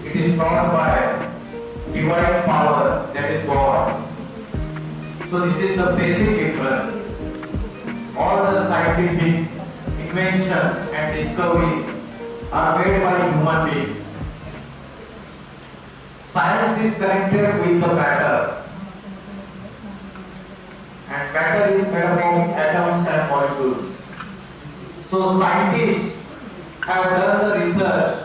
it is taught by divine power, that is God. So this is the basic difference. All the scientific inventions and discoveries are made by human beings. Science is connected with the matter, and matter is made up of atoms and molecules. So scientists have done the research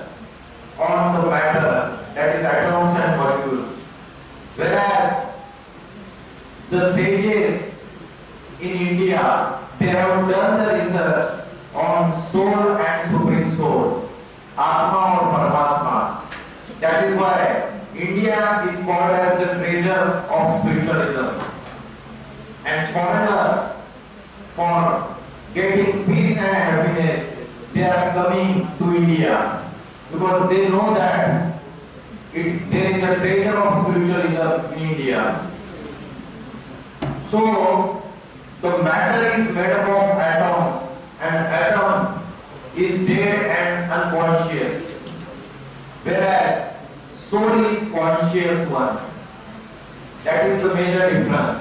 on the matter, that is atoms and molecules, whereas the sages in India, they have done the research on soul and supreme soul, Atma or Paramatma. That is why India is called as the treasure of spiritualism. And foreigners, for getting peace and happiness, they are coming to India because they know that there is a treasure of spiritualism in India. So, the matter is made up of atoms, and atom is dead and unconscious, whereas soul is conscious one. That is the major difference.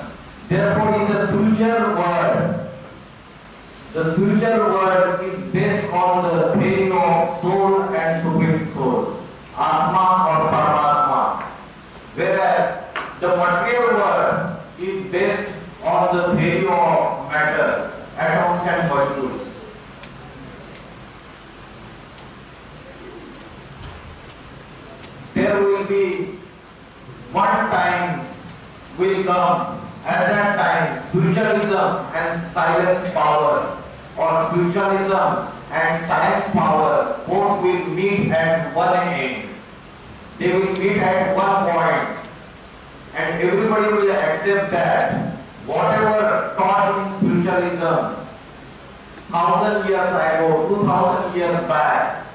Therefore, in the spiritual world is based on the theory of soul and supreme soul, Atma or Paramatma, whereas the material world is based on the theory of matter, atoms and molecules. There will be one time will come, at that time spiritualism and silence power, or spiritualism and science power, both will meet at one end. They will meet at one point, and everybody will accept that whatever taught in spiritualism 1000 years ago, 2000 years back,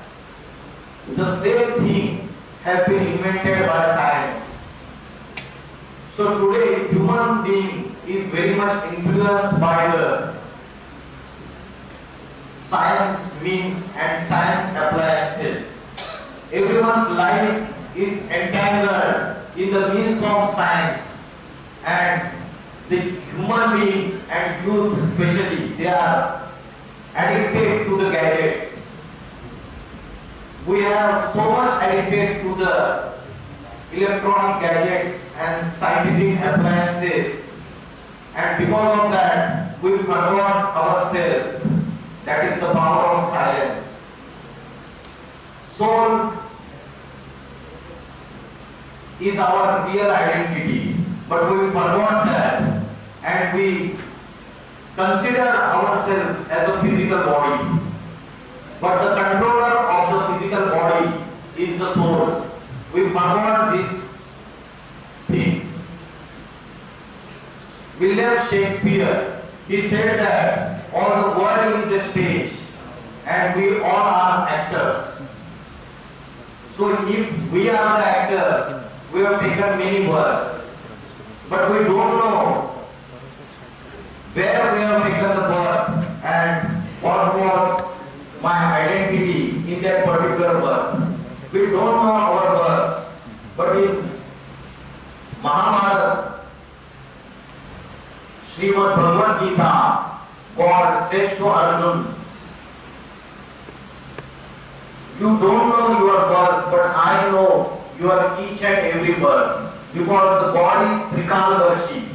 the same thing has been invented by science. So today human being is very much influenced by the science means and science appliances. Everyone's life is entangled in the means of science, and the human beings and youth especially, they are addicted to the gadgets. We are so much addicted to the electronic gadgets and scientific appliances, and because of that we forgot ourselves. That is the power of silence. Soul is our real identity, but we forgot that, and we consider ourselves as a physical body. But the controller of the physical body is the soul. We forgot this thing. William Shakespeare, he said that all the world is a stage and we all are actors. So if we are the actors, we have taken many births, but we don't know where we have taken the birth and what was my identity in that particular birth. We don't know our births, but in Mahabharata, Srimad Bhagavad Gita, God says to Arjuna, you don't know your birth, but I know your each and every birth, because the God is Trikaldarshi.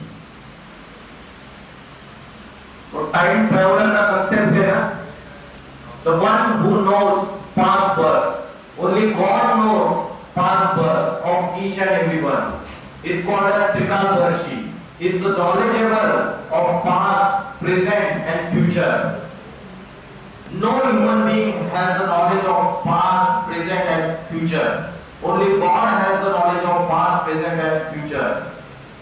So time traveler का concept है ना, the one who knows past births, only God knows past births of each and every one, is called as Trikaldarshi, is the knowledgeable of past, present and future. No human being has the knowledge of past, present and future. Only God has the knowledge of past, present and future.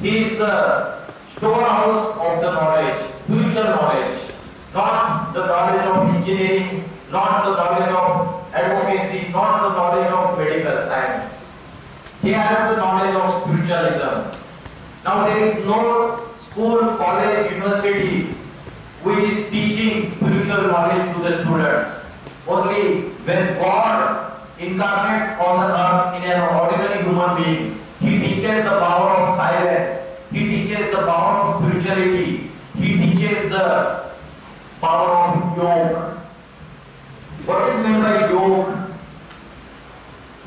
He is the storehouse of the knowledge, spiritual knowledge, not the knowledge of engineering, not the knowledge of advocacy, not the knowledge of medical science. He has the knowledge of spiritualism. Now there is no school, college, university which is teaching spiritual knowledge to the students. Only when God incarnates on the earth in an ordinary human being. He teaches the power of silence. He teaches the power of spirituality. He teaches the power of yoga. What is meant by yoga?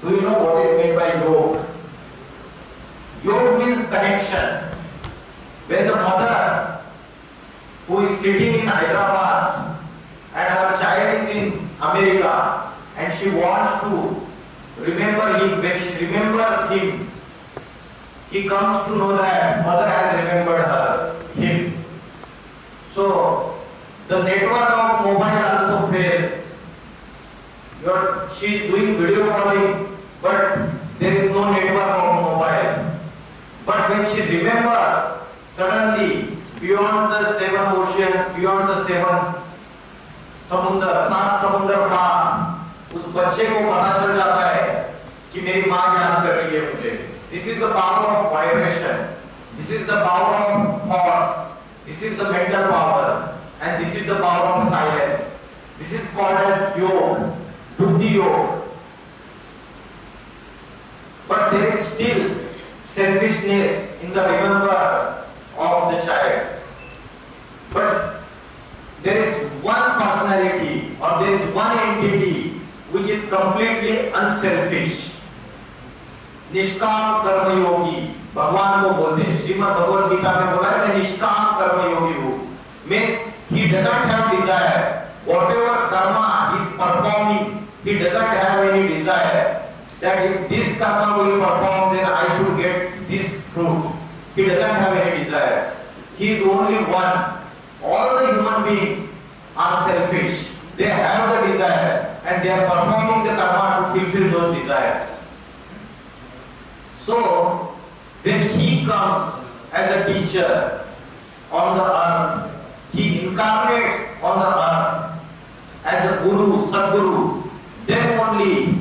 Do you know what is meant by yoga? Yoga means connection. When the mother who is sitting in Hyderabad and her child is in America and she wants to remember him, when she remembers him, he comes to know that mother has remembered him. So the network of mobile also fails. She is doing video calling, but there is no network of mobile. But when she remembers, suddenly beyond the seven oceans, beyond the seven समुद्र, सात समुद्र पार उस बच्चे को पता चल जाता है कि मेरी माँ याद कर रही है मुझे. This is the power of vibration. This is the power of thoughts. This is the mental power, and this is the power of silence. This is called as yoga, buddhi yoga. But there is still selfishness in the remembrance of the child. But there is one personality or there is one entity which is completely unselfish. निष्काम कर्म योगी भगवान को बोलते हैं. श्रीमद् भगवद गीता में बोला है मैं निष्काम कर्म योगी हूँ. Means he doesn't have desire. Whatever karma he is performing, he doesn't have any desire that if this karma will perform, then I should get this fruit. He doesn't have any desire. He is only one. All the human beings are selfish. They have the desire and they are performing the karma to fulfill those desires. So, when he comes as a teacher on the earth, he incarnates on the earth as a guru, sadguru, then only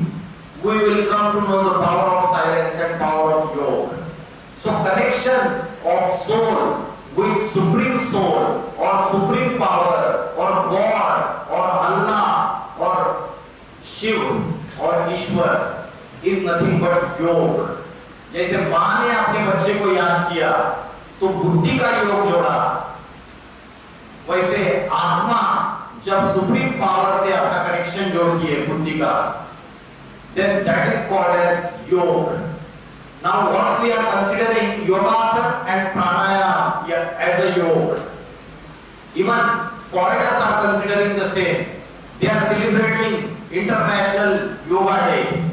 we will come to know the power of silence and power of yoga. So, connection of soul with supreme soul or supreme power or God or Allah or Shiv or Vishwa is nothing but yoga. जैसे माँ ने अपने बच्चे को याद किया तो बुद्धि का योग जोड़ा, वैसे आत्मा जब सुप्रीम पावर से अपना कनेक्शन जोड़ती है बुद्धि का, then that is called as yoga. Now what we are considering yogasana and pranayama as a yoga. Even foreigners are considering the same. They are celebrating International Yoga Day.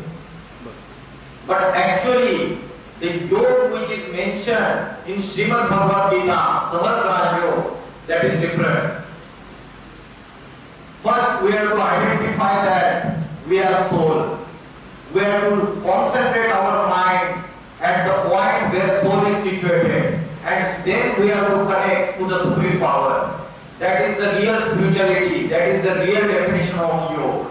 But actually the yoga which is mentioned in Srimad Bhagavad Gita, Sahaj Raj Yoga, that is different. First we have to identify that we are soul. We have to concentrate our mind at the point where soul is situated, and then we have to connect to the supreme power. That is the real spirituality, that is the real definition of yoga.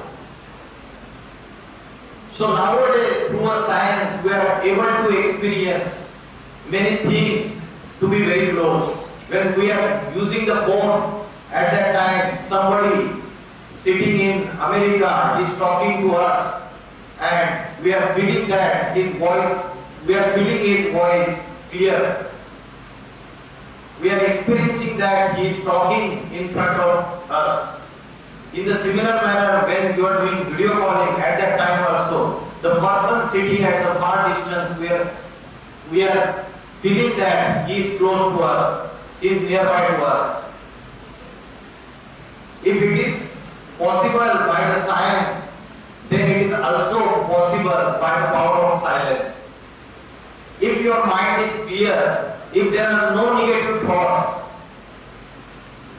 So nowadays, through a science, we are able to experience many things to be very close. When we are using the phone, at that time, somebody sitting in America is talking to us, and we are feeling that his voice, we are feeling his voice clear. We are experiencing that he is talking in front of us. In the similar manner, when you are doing video calling, at that time also, the person sitting at the far distance, we are feeling that he is close to us, he is nearby to us. If it is possible by the science, then it is also possible by the power of silence. If your mind is clear, if there are no negative thoughts,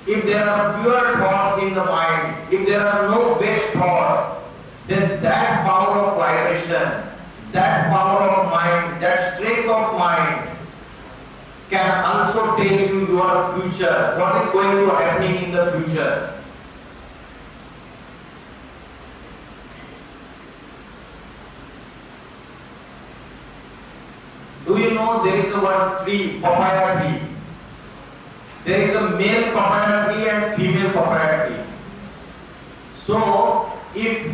if there are pure thoughts in the mind, if there are no waste thoughts, then that power of vibration, that power of mind, that strength of mind can also tell you your future, what is going to happen in the future. Do you know there is a one tree, papaya tree? There is a male papaya tree and female papaya tree. So, if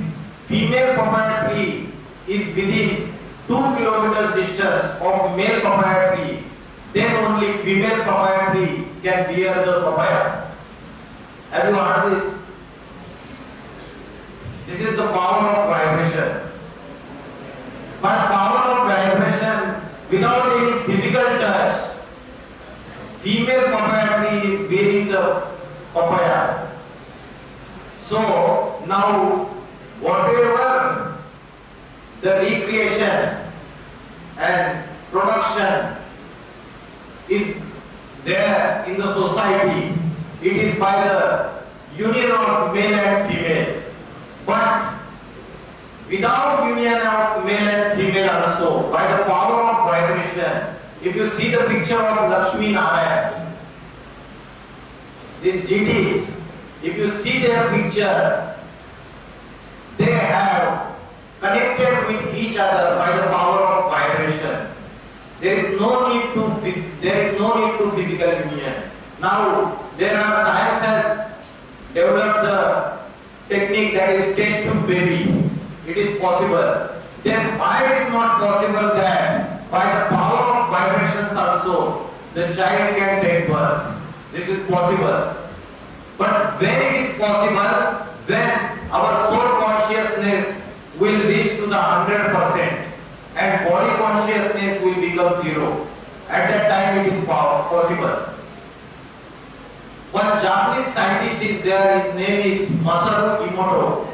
female papaya tree is within 2 kilometers distance of male papaya tree, then only female papaya tree can bear the papaya. Have you heard this? This is the power of vibration. But power of vibration without any physical touch, female papaya tree is bearing the papaya. So now whatever the recreation and production is there in the society, it is by the union of male and female. But without union of male and female also, by the power of vibration, if you see the picture of Lakshmi Narayan, these deities, if you see their picture, they have connected with each other by the power of vibration. There is no need to physical union. Now science has developed the technique that is test tube baby. It is possible. Then why it is not possible that by the power of vibrations also the child can take birth? This is possible. But when it is possible, when our soul consciousness will reach to the 100% and body consciousness will become zero. At that time it is possible. One Japanese scientist is there, his name is Masaru Emoto.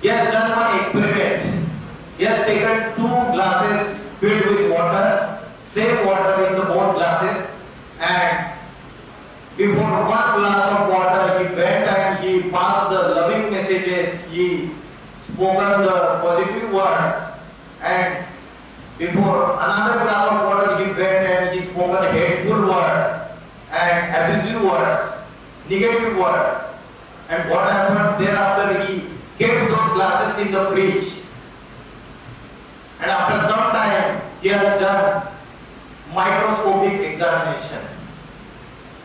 He has done one experiment. He has taken 2 glasses filled with water, same water in the both glasses, and before 1 glass of water he went and he passed the loving messages, he spoken the positive words, and before another glass of water he went and he spoken hateful words and abusive words, negative words. And what happened thereafter, he kept those glasses in the fridge, and after some time he has done microscopic examination.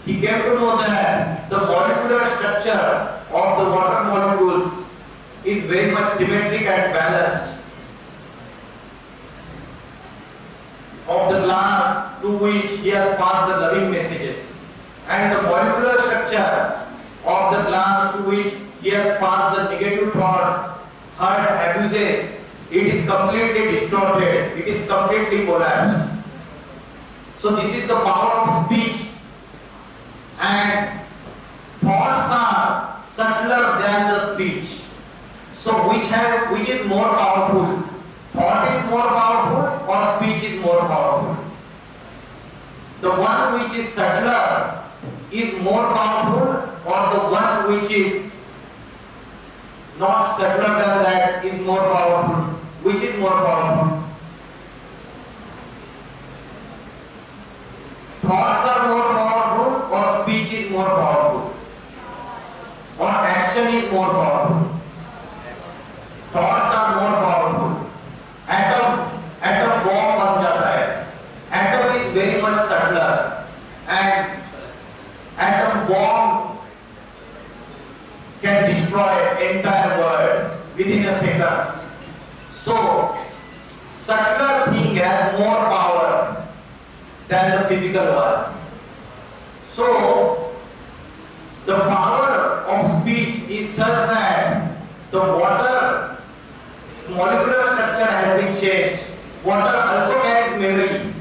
He came to know that the molecular structure of the water molecules is very much symmetric and balanced. Of the glass to which he has passed the loving messages, and the molecular structure of the glass to which he has passed the negative thoughts, hurt, abuses, it is completely distorted, it is completely collapsed. So this is the power of speech, and thoughts are subtler than the speech. So which is more powerful? Thought is more powerful or speech is more powerful? The one which is subtler is more powerful, or the one which is not subtler than that is more powerful? Which is more powerful? Thoughts are more powerful, or speech is more powerful, or action is more powerful? Thoughts are more powerful. Atom bomb बन जाता है. Atom is very much subtler, and atom bomb can destroy entire world within a second. So subtler thing has more power than the physical one. So the power of speech is such that the water molecular structure has been changed. Water also carries memory.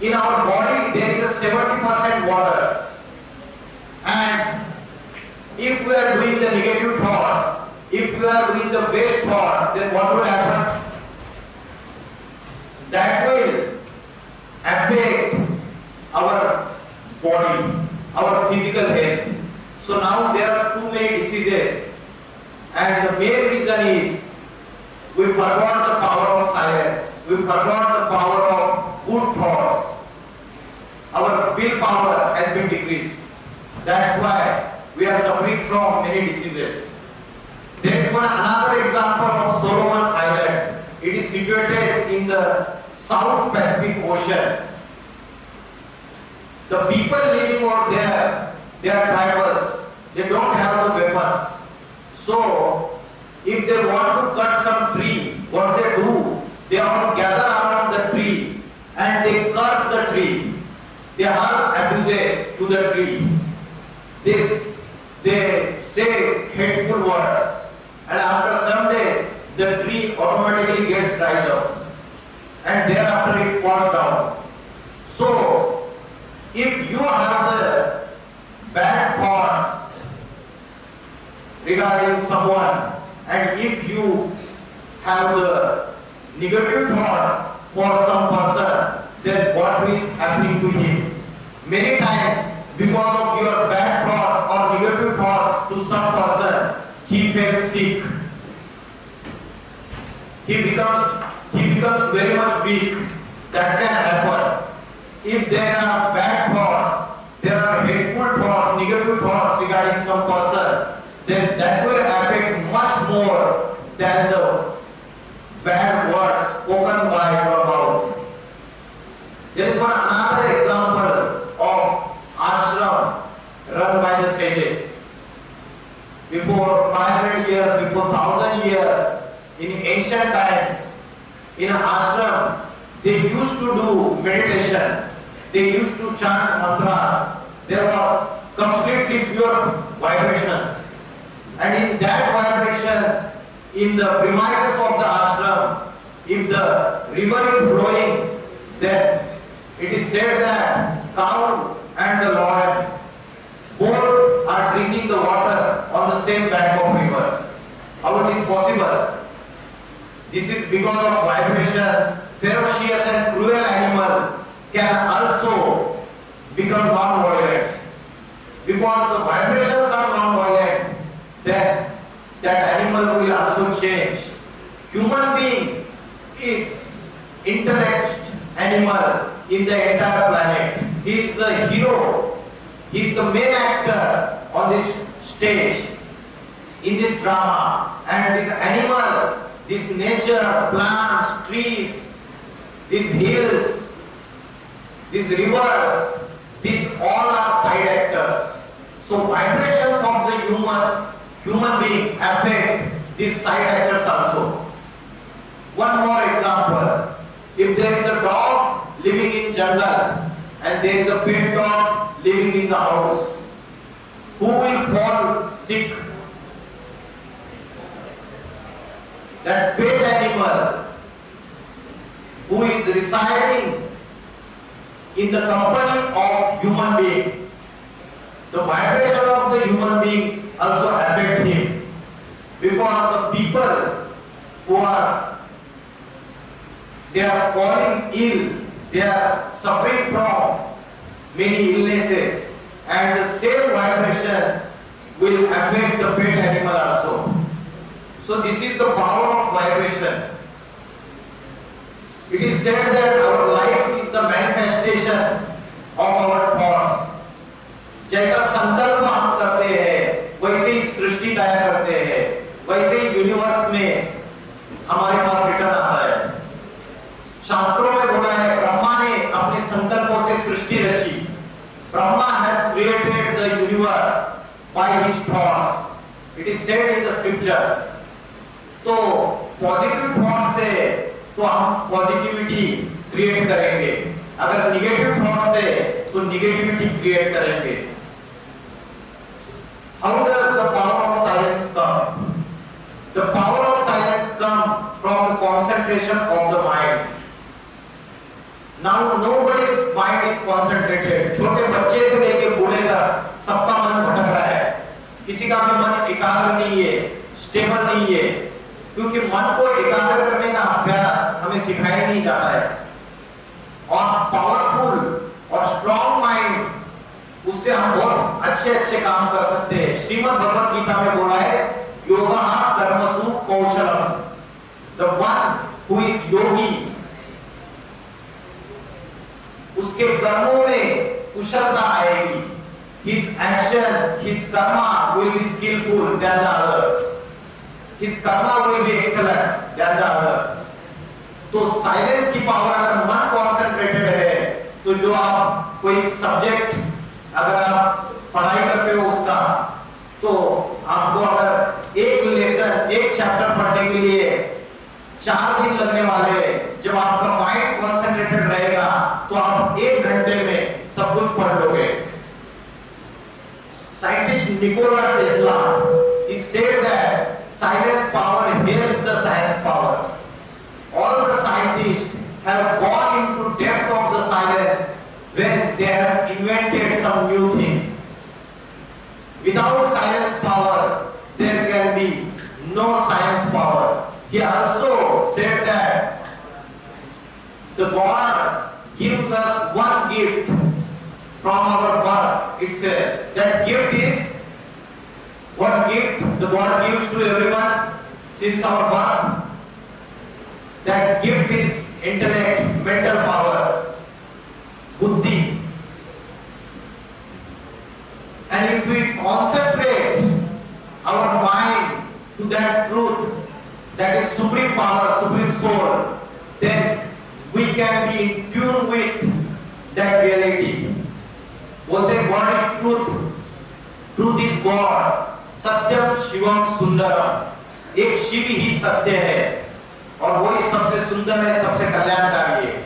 In our body there is a 70% water, and if we are doing the negative thoughts, if we are doing the waste thoughts, then what will happen? That will affect our body, our physical health. So now there are too many diseases, and the main reason is we forgot the power of silence. We forgot the power of good thoughts. Our willpower has been decreased. That's why we are suffering from many diseases. There is another example of Solomon Island. It is situated in the South Pacific Ocean. The people living over there, they are tribals. They don't have the weapons. So if they want to cut some tree, what they do, they all gather around the tree and they curse the tree. They hurl abuses to the tree. They say hateful words, and after some days the tree automatically gets dried up, and thereafter it falls down. So, if you have the bad thoughts regarding someone, and if you have the negative thoughts for some person, then what is happening to him? Many times, because of your bad thoughts or negative thoughts to some person, he feels sick. He becomes very much weak. That can happen. If there are bad thoughts, there are hateful thoughts, negative thoughts regarding some person, then that will affect much more than the bad words spoken by your mouth. There is another example of ashram run by the sages. Before 500 years, before 1000 years, in ancient times, in an ashram, they used to do meditation. They used to chant mantras. There was completely pure vibrations. And in that vibrations, in the premises of the ashram, if the river is flowing, then it is said that cow and the lion both are drinking the water on the same bank of river. How it is possible? This is because of vibrations. Ferocious and cruel animal can also become non-violent. Because the vibrations are non-violent, then that animal will also change. Human being is intellect animal in the entire planet. He is the hero. He is the main actor on this stage, in this drama. And these animals, this nature, plants, trees, these hills, these rivers, these all are side actors. So vibrations of the human being affect these side actors also. One more example. If there is a dog living in jungle and there is a pet dog living in the house, who will fall sick? That pet animal who is residing in the company of human being. The vibration of the human beings also affect him, because the people who are falling ill, they are suffering from many illnesses, and the same vibrations will affect the pet animal also. So this is the power of vibration. It is said that our life is the manifestation of our thoughts. जैसा संकल्प हम करते हैं, वैसे ही सृष्टि तय करते हैं, वैसे ही यूनिवर्स में हमारे पास रिटर्न आता है. शास्त्रों में बोला है, ब्रह्मा ने अपने संकल्पों से सृष्टि रची. Brahma has created the universe by his thoughts. It is said in the scriptures. तो पॉजिटिव थॉट से तो हम पॉजिटिविटी क्रिएट करेंगे, अगर निगेटिव थॉट से तो निगेटिविटी क्रिएट करेंगे. How does the power of silence come? The power of silence comes from the concentration of the mind. Now nobody's mind is concentrated. छोटे बच्चे से लेके बूढ़े तक सबका मन भटक रहा है. किसी का भी मन एकाग्र नहीं है, स्टेबल नहीं है, क्योंकि मन को एकाग्र करने का अभ्यास हमें सिखाया नहीं जाता है. और पावरफुल और स्ट्रॉन्ग माइंड, उससे हम बहुत अच्छे अच्छे काम कर सकते हैं. श्रीमद् भगवद गीता में बोला है, योगा कर्मसु कौशलम. द वन हु इज योगी, उसके कर्मों में कुशलता आएगी. His action, his karma will be skillful than the others. His karma will be excellent than the others. तो साइलेंस की पावर, अगर मन कॉन्सेंट्रेटेड है, तो जो आप कोई सब्जेक्ट अगर आप पढ़ाई करते हो उसका, तो आपको अगर एक लेसन, एक चैप्टर पढ़ने के लिए 4 दिन लगने वाले हैं। जब आपका माइंड कॉन्सेंट्रेटेड रहेगा तो आप 1 घंटे में सब कुछ पढ़ लोगे। Scientist Nikola Tesla he said that silence power helps the science power. All the scientists have gone into depth of the silence when they have invented some new thing. Without silence power, there can be no science power. He also said that the God gives us one gift from our birth itself. That gift is what gift the God gives to everyone since our birth. That gift is intellect, mental power, buddhi. And if we concentrate our mind to that truth, that is supreme power, supreme soul, then we can be in tune with that reality. बोलते God is truth, truth is God, सत्यम शिवम सुंदरम। एक शिव ही सत्य है और वही सबसे सुंदर है, सबसे कल्याणकारी है।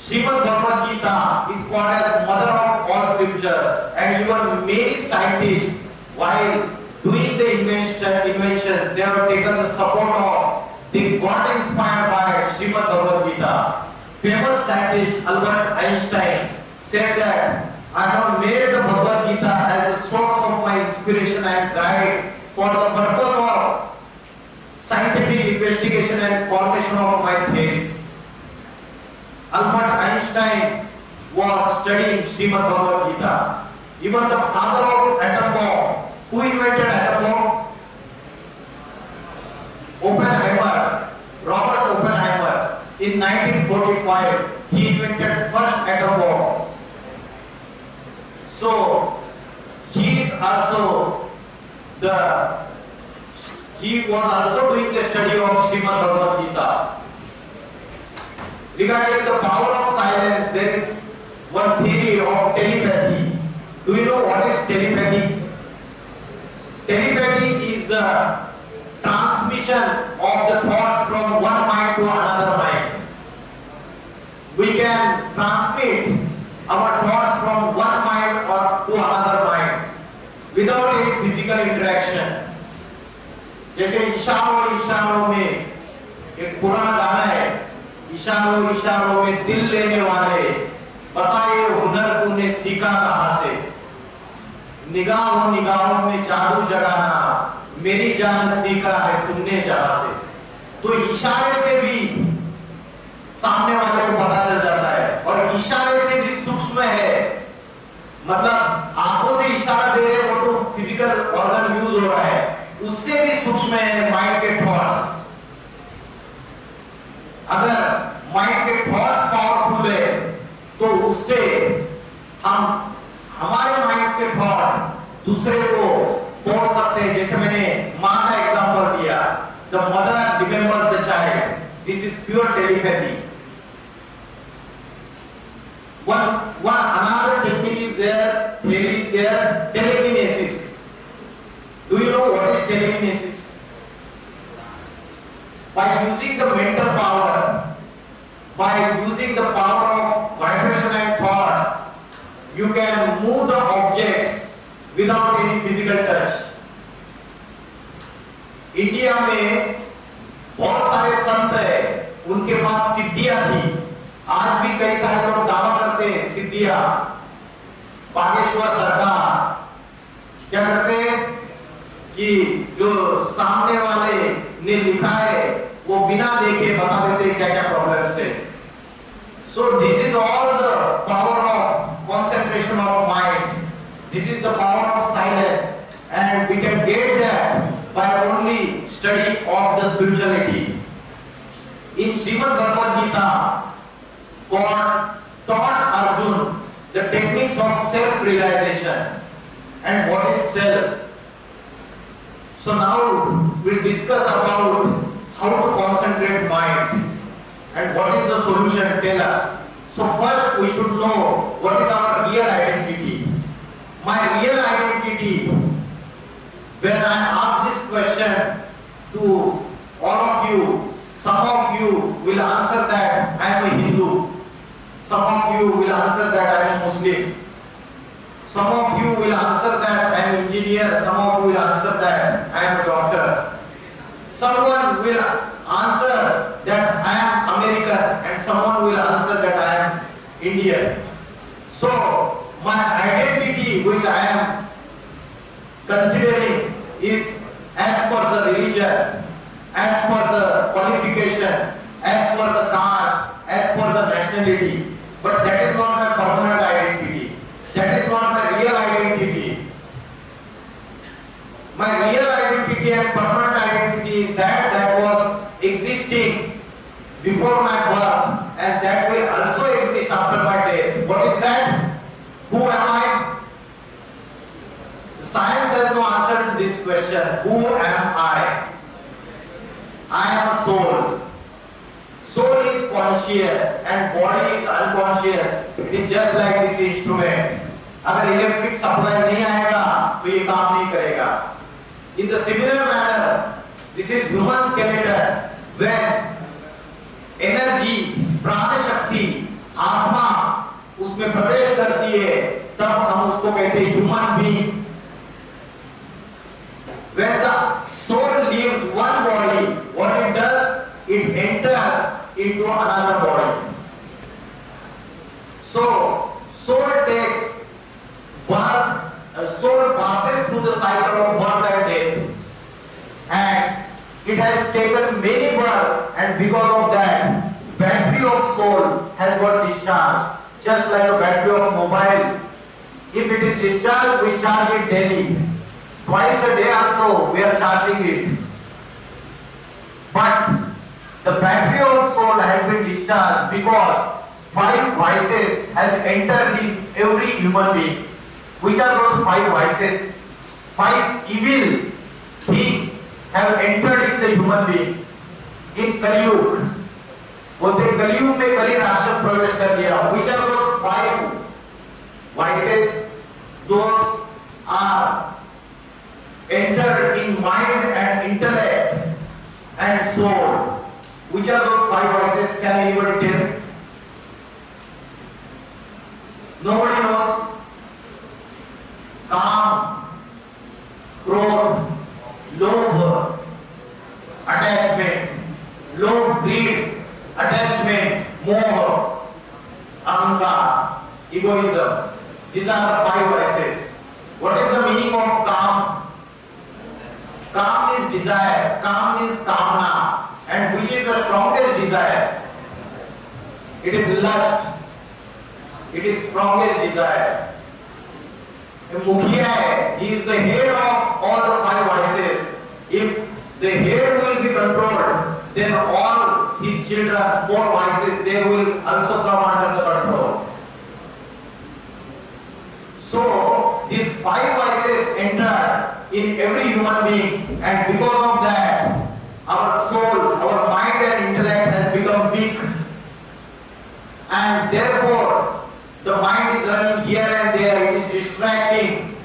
Srimad Bhagavad Gita is called as mother of all scriptures, and even many scientists, while doing the inventions, they have taken the support of, they got inspired by Srimad Bhagavad Gita. Famous scientist Albert Einstein said that I have made the Bhagavad Gita as the source of my inspiration and guide for the purpose of scientific investigation and formation of my theories. Albert Einstein was studying Srimad Bhagavad Gita. Even the father of atom bomb, who invented atom bomb? Oppenheimer, Robert Oppenheimer. In 1945, he invented first atom bomb. So he was also doing the study of Srimad Bhagavad Gita. Regarding the power of silence, there is one theory of telepathy. Do you know what is telepathy? Telepathy is the transmission of the thoughts from one mind to another mind. We can transmit our thoughts from one mind or to another mind without any physical interaction. जैसे इशारों इशारों में एक पुराना गाना है, इशारों इशारों में दिल लेने वाले, बताइए हुनर तूने सीखा कहाँ से? निगाहों निगाहों में जादू जगाना, मेरी जान सीखा है तुमने जहां से। तो इशारे से भी सामने वाले को पता चल जाता है, और इशारे से भी सूक्ष्म है, मतलब आंखों से इशारा दे रहे हो तो फिजिकल ऑर्गन यूज हो रहा है, उससे भी सूक्ष्म है माइंड के थॉट्स। अगर माइंड के थॉट्स पावरफुल है तो उससे हम हमारे माइंड के थॉट दूसरे को पहुंच सकते हैं। जैसे मैंने मां का एग्जांपल दिया, the mother remembers the child, this is pure telepathy. Another technique is there, theory is there, telekinesis. Do you know what is telekinesis? By using the mental power, by using the power of vibration and thoughts, you can move the objects without any physical touch. India में बहुत सारे संत है, उनके पास सिद्धियां थी। आज भी कई सारे लोग दावा करते हैं सिद्धियां। बागेश्वर सरकार क्या करते हैं कि जो सामने वाले ने लिखा है वो बिना देखे बता देते क्या क्या प्रॉब्लम्स है। So this is all the power of concentration of mind. This is the power of silence, and we can get that by only study of the spirituality. In Srimad Bhagavad Gita, God taught Arjun the techniques of self-realization and what is self. So now we'll discuss about how to concentrate mind and what is the solution. Tell us. So first we should know what is our real identity. My real identity, when I ask this question to will answer that I am a Hindu. Some of you will answer that I am Muslim. Some of you will answer that I am engineer. Some of you will answer that I am a doctor. Someone will answer that I am American, and someone will answer that I am Indian. So my identity, which I am considering, is as per the religion, as per the qualification, as per the caste, as per the nationality. But that is not my permanent identity. That is not my real identity. My real identity and permanent identity is that was existing before my birth, and that will also exist after my death. What is that? Who am I? Science has no answer to this question. Who am I? I am a soul. Soul is conscious and body is unconscious. It is just like this instrument. अगर electric supply नहीं आएगा तो ये काम नहीं करेगा. In the similar manner, this is human skeleton. When energy, प्राण शक्ति, आत्मा उसमें प्रवेश करती है, तब हम उसको कहते हैं human being. When the soul leaves one body, what it does? It enters into another body. So, soul takes birth, soul passes through the cycle of birth and death, and it has taken many births, and because of that, battery of soul has got discharged, just like a battery of mobile. If it is discharged, we charge it daily. Twice a day also, we are charging it. But the battery of soul has been discharged because 5 vices has entered in every human being. Which are those 5 vices? 5 evil things have entered in the human being. In Kaliyug, बोलते कलयुग में कली राक्षस प्रवेश कर दिया. Which are those 5 vices? Those are entered in mind and intellect and soul. Which are those 5 vices? Can anybody tell? Nobody knows. Kam, Krodh, Lobh, attachment, Lobh, greed, attachment, Moh, Ahankar, egoism. These are the 5 vices. What is the meaning of Kam? Kam is desire, Kam is Kamna. And which is the strongest desire? It is lust. It is strongest desire. A Mukhiya hai, he is the head of all the 5 vices. If the head will be controlled, then all his children, 4 vices, they will also come under the control. So, these 5 vices enter in every human being, and because of that, our soul, our mind and intellect has become weak, and therefore the mind is running here and there, it is distracting.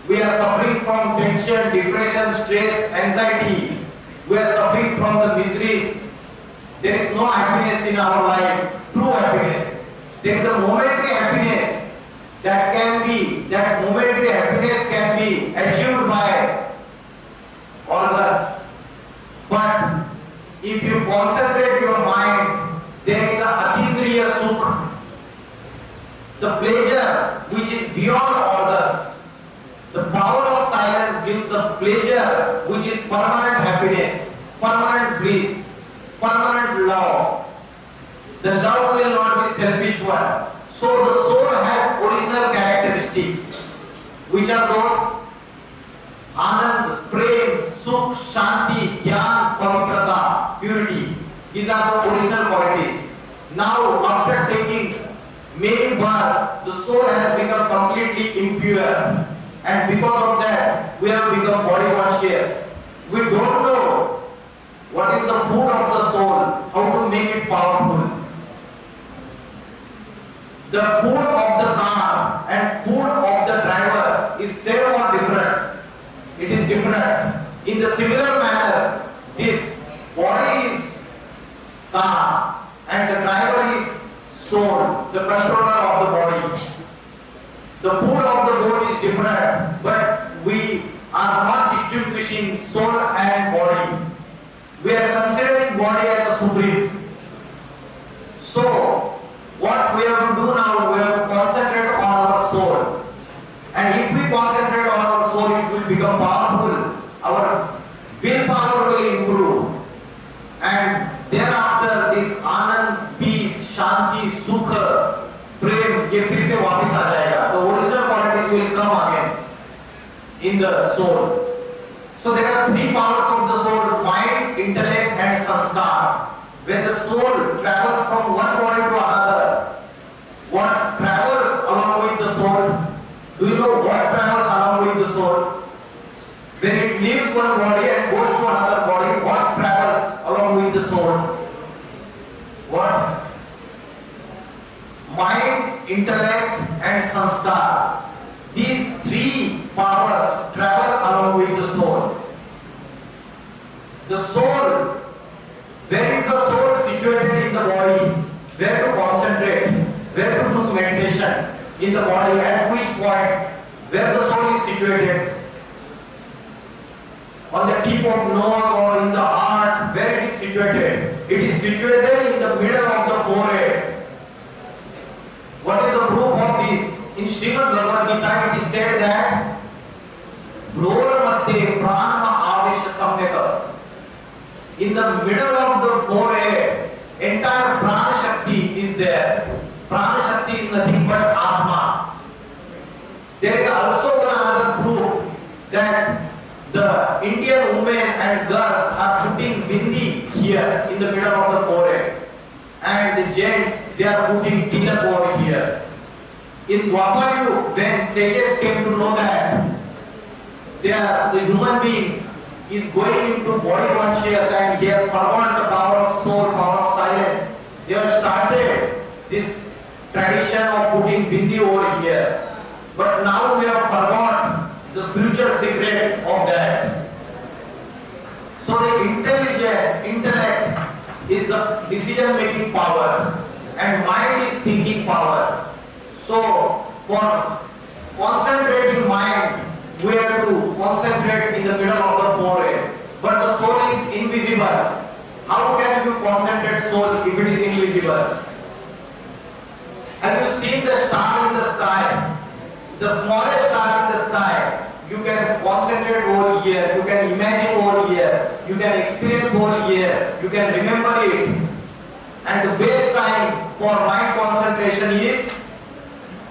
We are suffering from tension, depression, stress, anxiety. We are suffering from the miseries. There is no happiness in our life, true happiness. There is a momentary happiness that momentary happiness can be achieved by organs. But if you concentrate your mind, there is a atindriya sukh, the pleasure which is beyond organs. The power of silence gives the pleasure which is permanent happiness, permanent bliss, permanent love. The love will not be selfish one. So the soul has original characteristics, which are those Anand, Prem, Sukh, Shanti, Gyan, Pavitrata, purity. These are the original qualities. Now, after taking many births, the soul has become completely impure. And because of that, we have become body conscious. We don't know what is the food of the soul, how to make it powerful. The food of the car and food of the driver is same or different? It is different. In the similar manner, this body is car, and the driver is soul, the controller of the body. The food of the boat is different, but we are not distinguishing soul and body. We are considering body as a supreme. So, what we have to do now, we have to concentrate on our soul. And if we concentrate on our soul, it will become powerful. Our willpower will improve. And thereafter, this Anand, peace, Shanti, Sukha, Prem, ये फिर से वापस आ जाएगा. The original qualities will come again in the soul. So there are three powers of the soul: mind, intellect, and sanskar. When the soul travels from one body to another, what travels along with the soul? Do you know what travels along with the soul? When it leaves one body and goes to another body, what travels along with the soul? What? Mind, intellect, and sanskar. These three powers travel along with the soul. The soul, where is the soul situated in the body? Where to concentrate? Where to do meditation in the body? At which point? Where the soul is situated? On the tip of nose or in the heart? Where it is situated? It is situated in the middle of the forehead. What is the proof of this? In Srimad Bhagavad Gita it is said that Bhror Madhye Pranama Avesha Samyaka. In the middle of the forehead, entire Prana Shakti is there. Prana Shakti is nothing but Atma. There is also one other proof that the Indian women and girls are putting bindi here in the middle of the forehead. And the gents, they are putting tilak over here. In Dwapar Yuga, when sages came to know that the human being is going into body conscious and he has forgotten the power of soul, power of silence, they have started this tradition of putting bindi over here. But now we have forgotten the spiritual secret of that. So the intellect is the decision making power and mind is thinking power. So for concentrating mind, we have to concentrate in the middle of the forehead. But the soul is invisible. How can you concentrate soul if it is invisible? Have you seen the star in the sky? The smallest star in the sky, you can concentrate over here, you can imagine over here, you can experience over here, you can remember it. And the best time for mind concentration is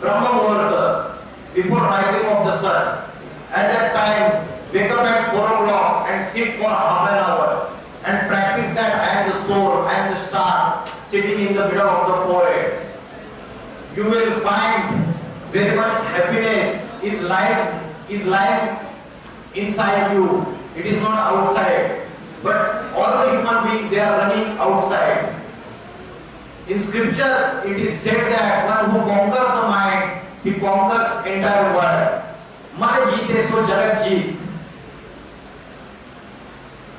Brahma Muhurta, before rising of the sun. At that time, wake up at 4 o'clock and sit for half an hour and practice that I am the soul, I am the star sitting in the middle of the forehead. You will find very much happiness is lying inside you. It is not outside. But all the human beings, they are running outside. In scriptures, it is said that one who conquers the mind, he conquers entire world. Mara jeete so jagat jeet.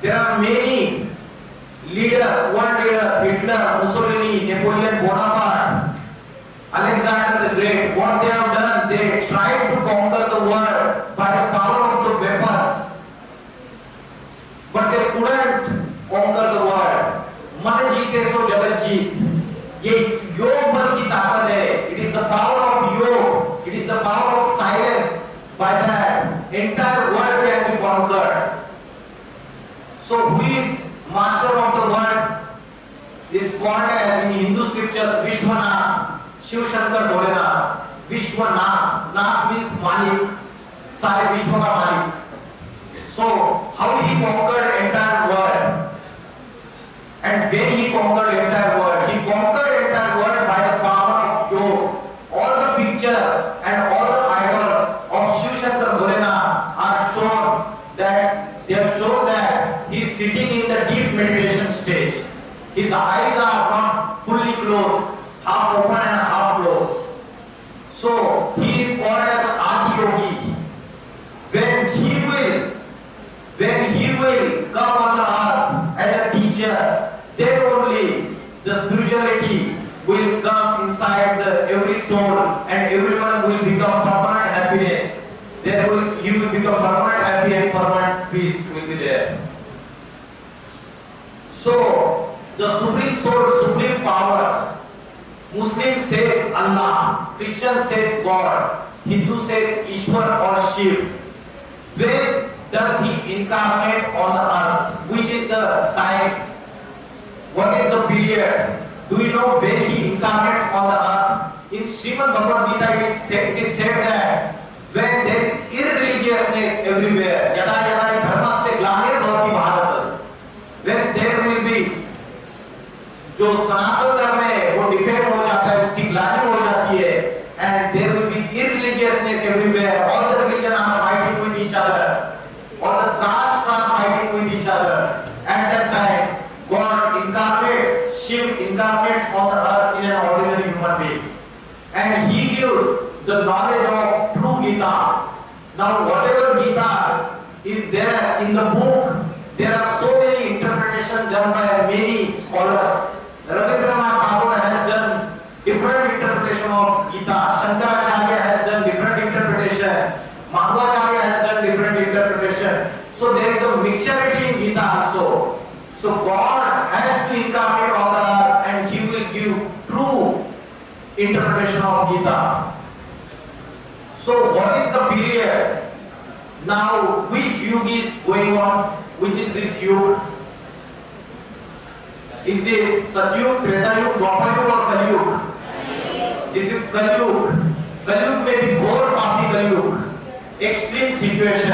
There are many leaders, world leaders, Hitler, Mussolini, Napoleon Bonaparte, Alexander the Great. What they have done, they tried to conquer the world by the power of the weapons. But they couldn't conquer the world. Mara jeete so jagat jeet. ये योग बल की ताकत है. It is the power of yoga. It is the power of silence. By that, entire world can be conquered. So, who is master of the world? It is called as in Hindu scriptures Vishwa, Shiv Shankar Bholenath. Vishwa Nath means Malik. सारे विश्व का मालिक. So, how he conquered entire world? And when he conquered entire world, he conquered entire world by the power of yoga. All the pictures and all the idols of Shiv Shankar Bholenath are shown that they have shown that he is sitting in the deep meditation stage. His eyes are not fully closed, half open and half closed. So he is called as Adi Yogi. When he will come on the earth as a teacher, then only the spirituality will come inside every soul, and everyone will become permanent happiness. He will become permanent happy, and permanent peace will be there. So the supreme soul, supreme power. Muslim says Allah, Christian says God, Hindu says Ishwar or Shiv. When does he incarnate on the earth? Which is the time? What is the period? Do you know when he incarnates on the earth? In Srimad Bhagavad Gita it is said that when there is irreligiousness everywhere, yada yada dharmasya glanir bhavati bharat, when there will be जो सनातन धर्म है वो defect हो जाता है, उसकी ग्लानि हो जाती है, and there will be irreligiousness everywhere. All the religions are fighting with each other. All the castes are fighting with each other. At that time, God incarnates, Shiv incarnates on the earth in an ordinary human being, and He gives the knowledge of true Gita. Now, whatever Gita is there in the book, there are so many interpretations done by many scholars. Rabindranath Tagore has done different interpretation of Gita. Shankaracharya has done different interpretation. Madhvacharya has done different interpretation. So there is a mixturity in Gita also. So God has to incarnate on the earth, and He will give true interpretation of Gita. So what is the period? Now which yuga is going on? Which is this yuga? Is this Satyug, Tretayug, Dwapar or Kali Yuga? This is Kali Yuga. Kali Yuga may be Ghor Papi Kali Yuga. Extreme situation.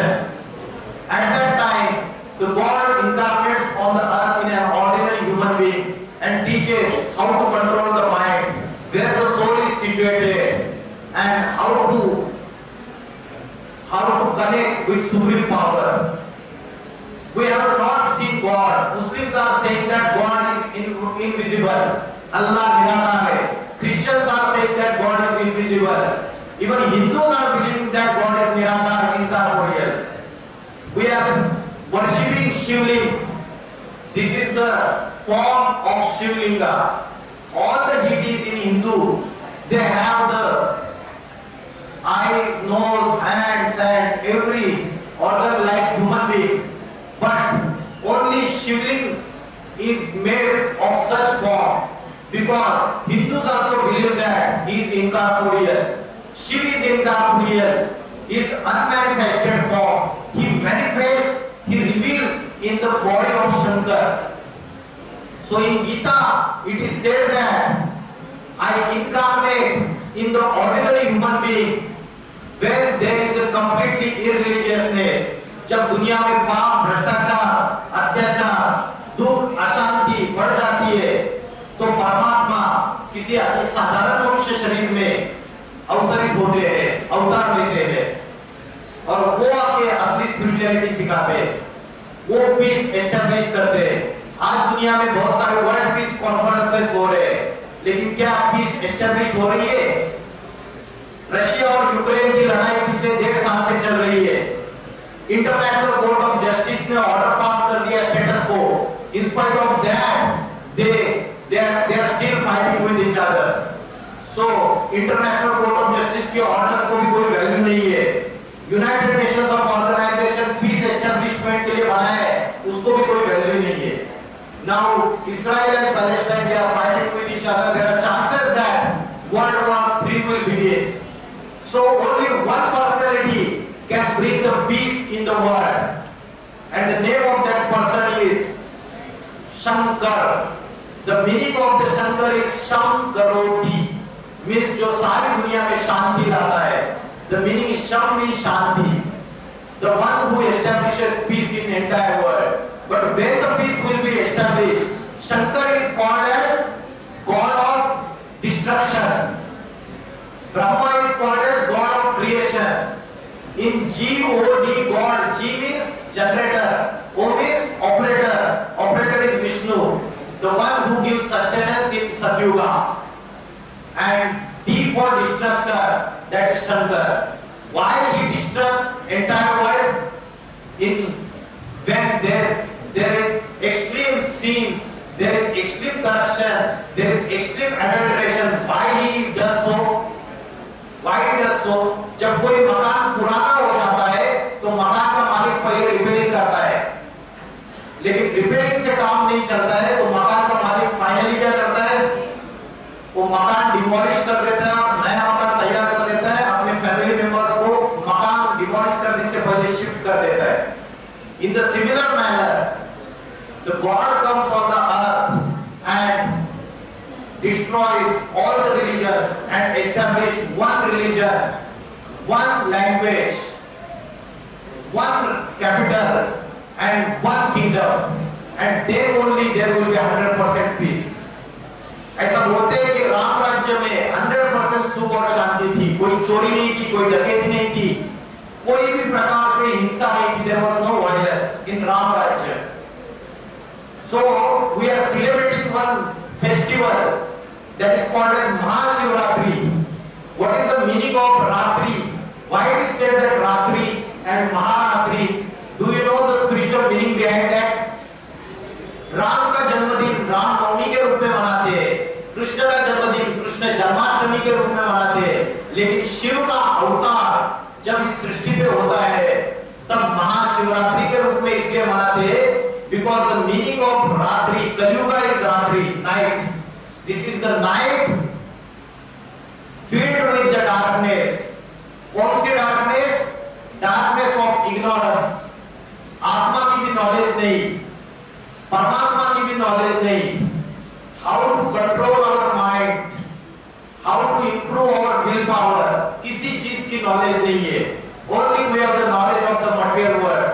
At that time, the God incarnates on the earth in an ordinary human being and teaches how to control the mind, where the soul is situated, and how to connect with supreme power. We have not seen God. Muslims are saying that God is invisible. Allah Nirakar hai. Christians are saying that God is invisible. Even Hindus are believing that God is Nirakar, incorporeal. We are worshipping Shivling. This is the form of Shivlinga. All the deities in Hindu, they have the eyes, nose, hands, and every organ like human being. But only Shivling is made of such form, because Hindus also believe that he is incorporeal. Shiv is incorporeal, he is unmanifested form. He manifests, he reveals in the body of Shankar. So in Gita, it is said that I incarnate in the ordinary human being when there is a completely irreligiousness. जब दुनिया में पाप, भ्रष्टाचार, अत्याचार, दुख, अशांति बढ़ जाती है, तो परमात्मा किसी साधारण मनुष्य शरीर में अवतरित होते हैं, अवतार लेते हैं, और वो आके असली स्पिरिचुअलिटी सिखाते हैं, वो पीस एस्टैब्लिश करते हैं। आज दुनिया में बहुत सारे वर्ल्ड पीस कॉन्फ्रेंसेस हो रहे हैं, लेकिन क्या पीस एस्टैब्लिश हो रही है? रशिया और यूक्रेन की लड़ाई पिछले 1.5 साल से चल रही है। इंटरनेशनल कोर्ट ऑफ जस्टिस ने ऑर्डर पास कर दिया status. In spite of that they are still fighting with each other. So International Court of Justice के ऑर्डर को भी कोई वैल्यू नहीं है। United Nations of Organization peace establishment के लिए बना है, उसको भी कोई वैल्यू नहीं है। Now Israel and Palestine, they are fighting with each other. There are chances that World War III will begin. So only one personality can bring the peace in the world, and the name of that person is Shankar. The meaning of the Shankar is Shankaroti, means जो सारी दुनिया में शांति लाता है. The meaning is Sham means Shanti, the one who establishes peace in the entire world. But when the peace will be established, Shankar is called as God of destruction. Brahma is called as God of creation. In G-O-D, God, G means generator, O means operator. Operator is Vishnu, the one who gives sustenance in Satyuga. And D for destructor, that is Shankar. Why he destructs entire world? When there is extreme scenes, there is extreme corruption, there is extreme adulteration. Why he does so? Why he does so? जब कोई मकान पुराना हो जाता है तो मकान का मालिक पहले रिपेयरिंग करता है, लेकिन रिपेयरिंग से काम नहीं चलता है तो मकान का मालिक फाइनली क्या करता है? वो मकान डिमोलिश कर देता है और नया मकान तैयार कर देता है, अपने फैमिली मेंबर्स को मकान डिमोलिश करने से पहले शिफ्ट कर देता है. In the similar manner, the God comes on the earth and destroys all the religions and establishes one religion, one language, one capital and one kingdom, and then only there will be 100% peace. ऐसा बोलते हैं कि राम राज्य में 100% सुख और शांति थी, कोई चोरी नहीं थी, कोई डकैती नहीं थी, कोई भी प्रकार से हिंसा नहीं थी. There was no violence in Ram Rajya. So we are celebrating one festival that is called as Mahashivratri. What is the meaning of Ratri? Why it is said that Ratri and Maharatri? Do you know the spiritual meaning behind that? Ram का जन्मदिन राम नवमी के रूप में मनाते हैं, कृष्ण का जन्मदिन कृष्ण जन्माष्टमी के रूप में मनाते हैं, लेकिन शिव का अवतार जब इस सृष्टि पे होता है तब महाशिवरात्रि के रूप में इसलिए मनाते हैं because the meaning of रात्रि, कलयुगा is रात्रि, night. This is the night filled with the darkness. कौन सी darkness? Darkness of ignorance. आत्मा की भी नॉलेज नहीं, परमात्मा की भी नॉलेज नहीं. How to control our mind, how to improve our willpower, किसी चीज की नॉलेज नहीं है. Only we have the knowledge of the material world,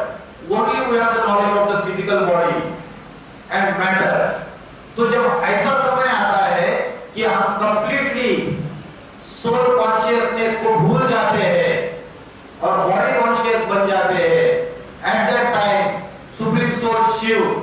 only we have the knowledge of the physical body and matter. तो जब ऐसा समय आता है कि हम completely soul consciousness को भूल जाते हैं और body conscious बन जाते हैं, at that time supreme soul Shiv